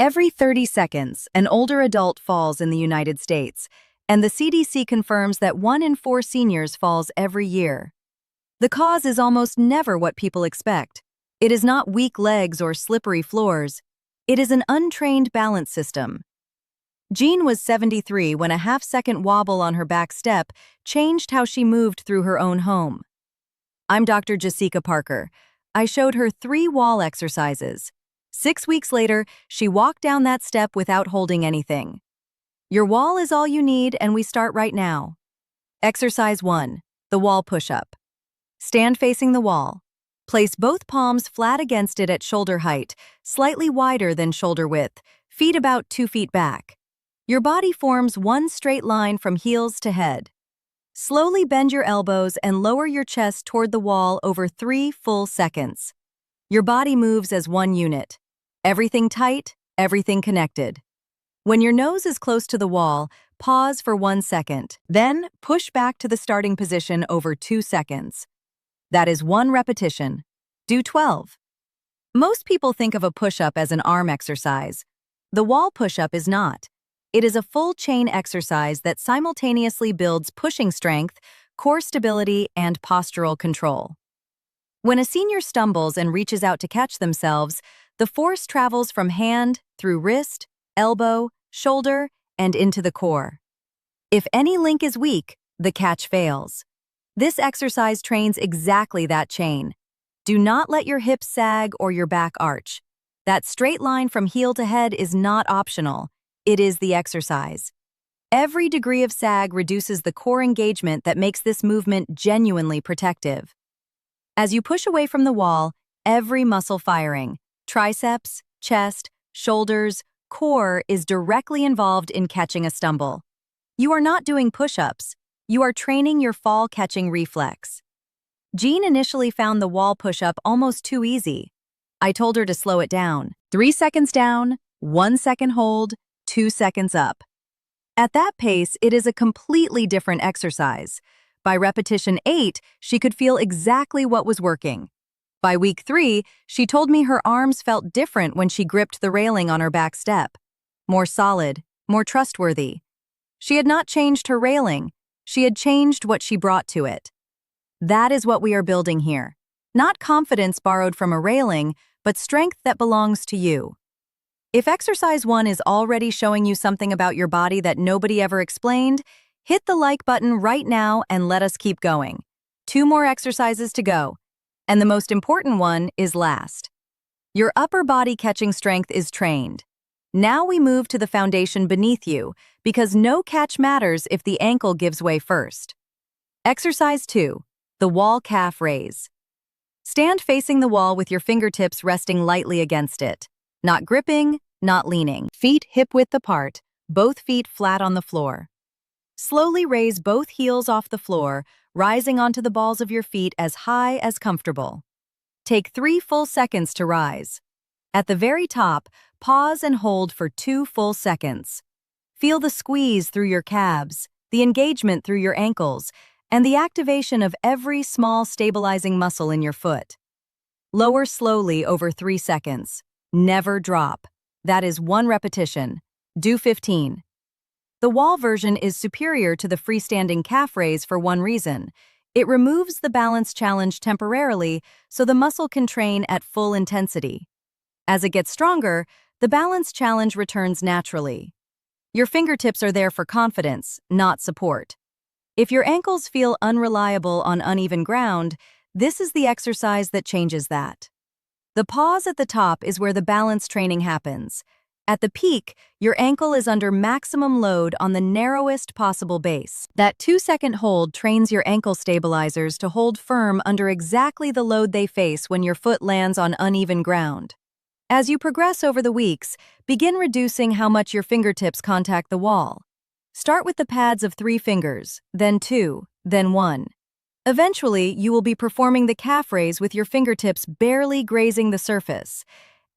Every 30 seconds, an older adult falls in the United States, and the CDC confirms that 1 in 4 seniors falls every year. The cause is almost never what people expect. It is not weak legs or slippery floors. It is an untrained balance system. Jean was 73 when a half-second wobble on her back step changed how she moved through her own home. I'm Dr. Jasika Parker. I showed her 3 wall exercises. 6 weeks later, she walked down that step without holding anything. Your wall is all you need, and we start right now. Exercise 1, the wall push-up. Stand facing the wall. Place both palms flat against it at shoulder height, slightly wider than shoulder width, feet about 2 feet back. Your body forms one straight line from heels to head. Slowly bend your elbows and lower your chest toward the wall over 3 full seconds. Your body moves as one unit. Everything tight, everything connected. When your nose is close to the wall, pause for 1 second. Then push back to the starting position over 2 seconds. That is 1 repetition. Do 12. Most people think of a push-up as an arm exercise. The wall push-up is not. It is a full chain exercise that simultaneously builds pushing strength, core stability, and postural control. When a senior stumbles and reaches out to catch themselves, the force travels from hand, through wrist, elbow, shoulder, and into the core. If any link is weak, the catch fails. This exercise trains exactly that chain. Do not let your hips sag or your back arch. That straight line from heel to head is not optional. It is the exercise. Every degree of sag reduces the core engagement that makes this movement genuinely protective. As you push away from the wall, every muscle firing, triceps, chest, shoulders, core is directly involved in catching a stumble. You are not doing push-ups. You are training your fall-catching reflex. Jean initially found the wall push-up almost too easy. I told her to slow it down. 3 seconds down, 1 second hold, 2 seconds up. At that pace, it is a completely different exercise. By repetition 8, she could feel exactly what was working. By week 3, she told me her arms felt different when she gripped the railing on her back step. More solid, more trustworthy. She had not changed her railing. She had changed what she brought to it. That is what we are building here. Not confidence borrowed from a railing, but strength that belongs to you. If exercise 1 is already showing you something about your body that nobody ever explained, hit the like button right now and let us keep going. 2 more exercises to go. And the most important one is last. Your upper body catching strength is trained. Now we move to the foundation beneath you, because no catch matters if the ankle gives way first. Exercise 2, the wall calf raise. Stand facing the wall with your fingertips resting lightly against it. Not gripping, not leaning. Feet hip-width apart, both feet flat on the floor. Slowly raise both heels off the floor, rising onto the balls of your feet as high as comfortable. Take 3 full seconds to rise. At the very top, pause and hold for 2 full seconds. Feel the squeeze through your calves, the engagement through your ankles, and the activation of every small stabilizing muscle in your foot. Lower slowly over 3 seconds. Never drop. That is 1 repetition. Do 15. The wall version is superior to the freestanding calf raise for one reason. It removes the balance challenge temporarily so the muscle can train at full intensity. As it gets stronger, the balance challenge returns naturally. Your fingertips are there for confidence, not support. If your ankles feel unreliable on uneven ground, this is the exercise that changes that. The pause at the top is where the balance training happens. At the peak, your ankle is under maximum load on the narrowest possible base. That 2-second hold trains your ankle stabilizers to hold firm under exactly the load they face when your foot lands on uneven ground. As you progress over the weeks, begin reducing how much your fingertips contact the wall. Start with the pads of 3 fingers, then 2, then 1. Eventually, you will be performing the calf raise with your fingertips barely grazing the surface.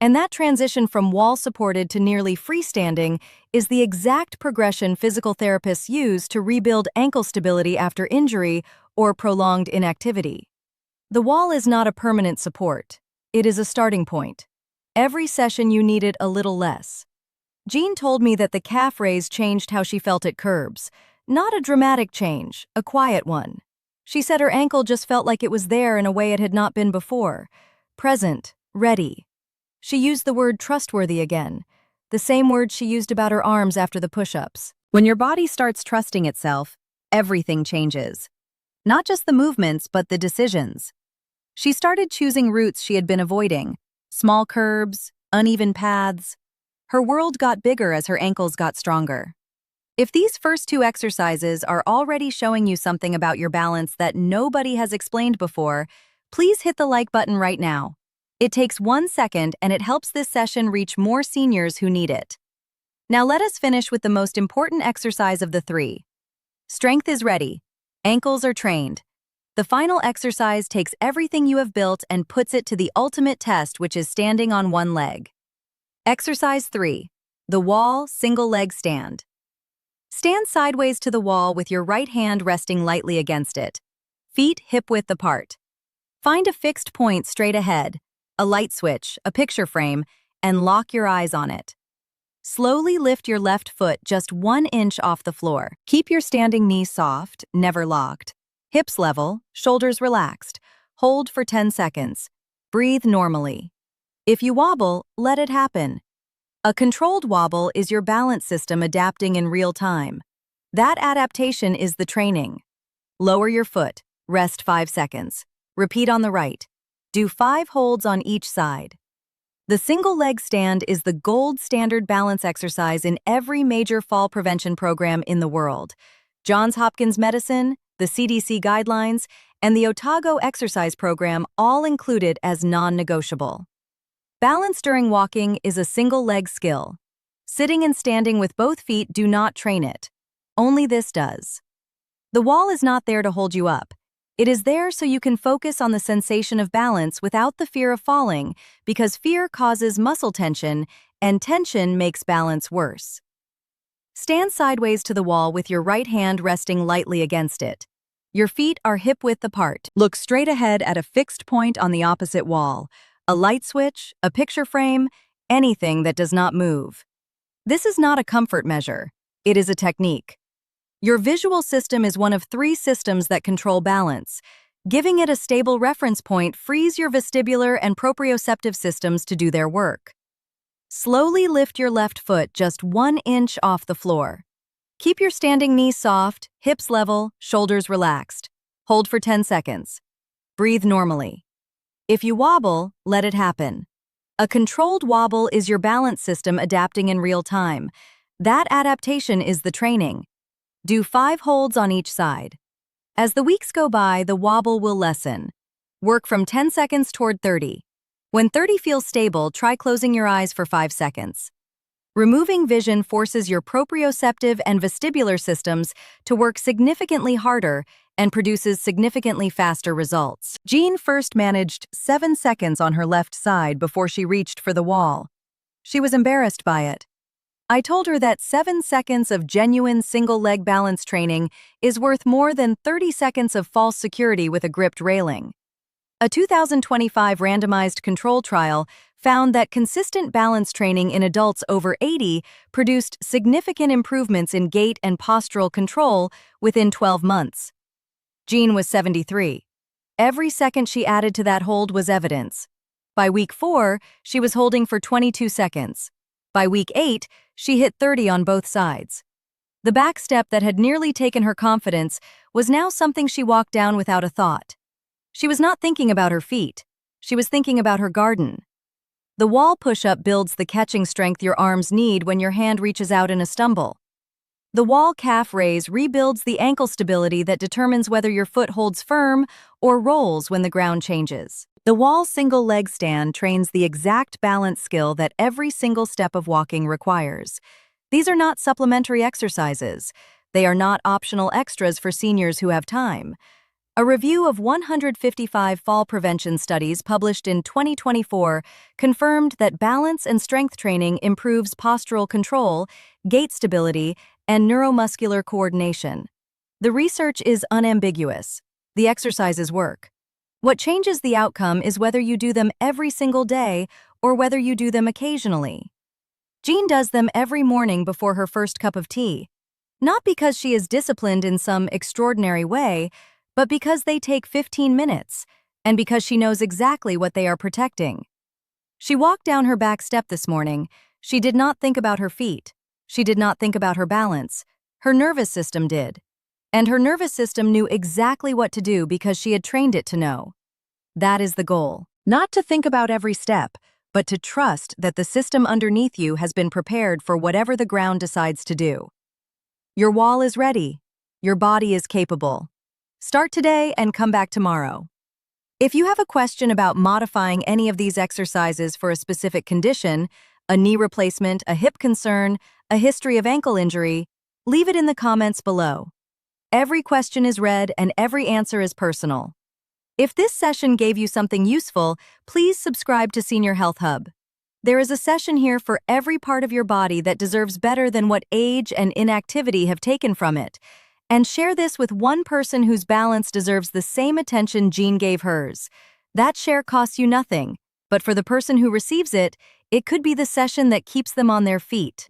And that transition from wall-supported to nearly freestanding is the exact progression physical therapists use to rebuild ankle stability after injury or prolonged inactivity. The wall is not a permanent support. It is a starting point. Every session you need it a little less. Jean told me that the calf raise changed how she felt at curbs. Not a dramatic change, a quiet one. She said her ankle just felt like it was there in a way it had not been before. Present, ready. She used the word trustworthy again, the same word she used about her arms after the push-ups. When your body starts trusting itself, everything changes. Not just the movements, but the decisions. She started choosing routes she had been avoiding, small curbs, uneven paths. Her world got bigger as her ankles got stronger. If these first two exercises are already showing you something about your balance that nobody has explained before, please hit the like button right now. It takes 1 second and it helps this session reach more seniors who need it. Now let us finish with the most important exercise of the three. Strength is ready. Ankles are trained. The final exercise takes everything you have built and puts it to the ultimate test, which is standing on one leg. Exercise 3. The wall single leg stand. Stand sideways to the wall with your right hand resting lightly against it. Feet hip-width apart. Find a fixed point straight ahead, a light switch, a picture frame, and lock your eyes on it. Slowly lift your left foot just 1 inch off the floor. Keep your standing knee soft, never locked. Hips level, shoulders relaxed. Hold for 10 seconds. Breathe normally. If you wobble, let it happen. A controlled wobble is your balance system adapting in real time. That adaptation is the training. Lower your foot, rest 5 seconds. Repeat on the right. Do 5 holds on each side. The single leg stand is the gold standard balance exercise in every major fall prevention program in the world. Johns Hopkins Medicine, the CDC guidelines, and the Otago exercise program all included as non-negotiable. Balance during walking is a single leg skill. Sitting and standing with both feet do not train it. Only this does. The wall is not there to hold you up. It is there so you can focus on the sensation of balance without the fear of falling, because fear causes muscle tension, and tension makes balance worse. Stand sideways to the wall with your right hand resting lightly against it. Your feet are hip-width apart. Look straight ahead at a fixed point on the opposite wall. A light switch, a picture frame, anything that does not move. This is not a comfort measure. It is a technique. Your visual system is one of 3 systems that control balance. Giving it a stable reference point frees your vestibular and proprioceptive systems to do their work. Slowly lift your left foot just 1 inch off the floor. Keep your standing knee soft, hips level, shoulders relaxed. Hold for 10 seconds. Breathe normally. If you wobble, let it happen. A controlled wobble is your balance system adapting in real time. That adaptation is the training. Do 5 holds on each side. As the weeks go by, the wobble will lessen. Work from 10 seconds toward 30. When 30 feels stable, try closing your eyes for 5 seconds. Removing vision forces your proprioceptive and vestibular systems to work significantly harder and produces significantly faster results. Jean first managed 7 seconds on her left side before she reached for the wall. She was embarrassed by it. I told her that 7 seconds of genuine single-leg balance training is worth more than 30 seconds of false security with a gripped railing. A 2025 randomized control trial found that consistent balance training in adults over 80 produced significant improvements in gait and postural control within 12 months. Jean was 73. Every second she added to that hold was evidence. By week 4, she was holding for 22 seconds. By week 8, she hit 30 on both sides. The back step that had nearly taken her confidence was now something she walked down without a thought. She was not thinking about her feet. She was thinking about her garden. The wall push-up builds the catching strength your arms need when your hand reaches out in a stumble. The wall calf raise rebuilds the ankle stability that determines whether your foot holds firm or rolls when the ground changes. The wall single leg stand trains the exact balance skill that every single step of walking requires. These are not supplementary exercises. They are not optional extras for seniors who have time. A review of 155 fall prevention studies published in 2024 confirmed that balance and strength training improves postural control, gait stability, and neuromuscular coordination. The research is unambiguous. The exercises work. What changes the outcome is whether you do them every single day or whether you do them occasionally. Jean does them every morning before her first cup of tea. Not because she is disciplined in some extraordinary way, but because they take 15 minutes, and because she knows exactly what they are protecting. She walked down her back step this morning. She did not think about her feet. She did not think about her balance. Her nervous system did. And her nervous system knew exactly what to do because she had trained it to know. That is the goal. Not to think about every step, but to trust that the system underneath you has been prepared for whatever the ground decides to do. Your wall is ready. Your body is capable. Start today and come back tomorrow. If you have a question about modifying any of these exercises for a specific condition, a knee replacement, a hip concern, a history of ankle injury, leave it in the comments below. Every question is read and every answer is personal. If this session gave you something useful, please subscribe to Senior Health Hub. There is a session here for every part of your body that deserves better than what age and inactivity have taken from it. And share this with one person whose balance deserves the same attention Jean gave hers. That share costs you nothing, but for the person who receives it, it could be the session that keeps them on their feet.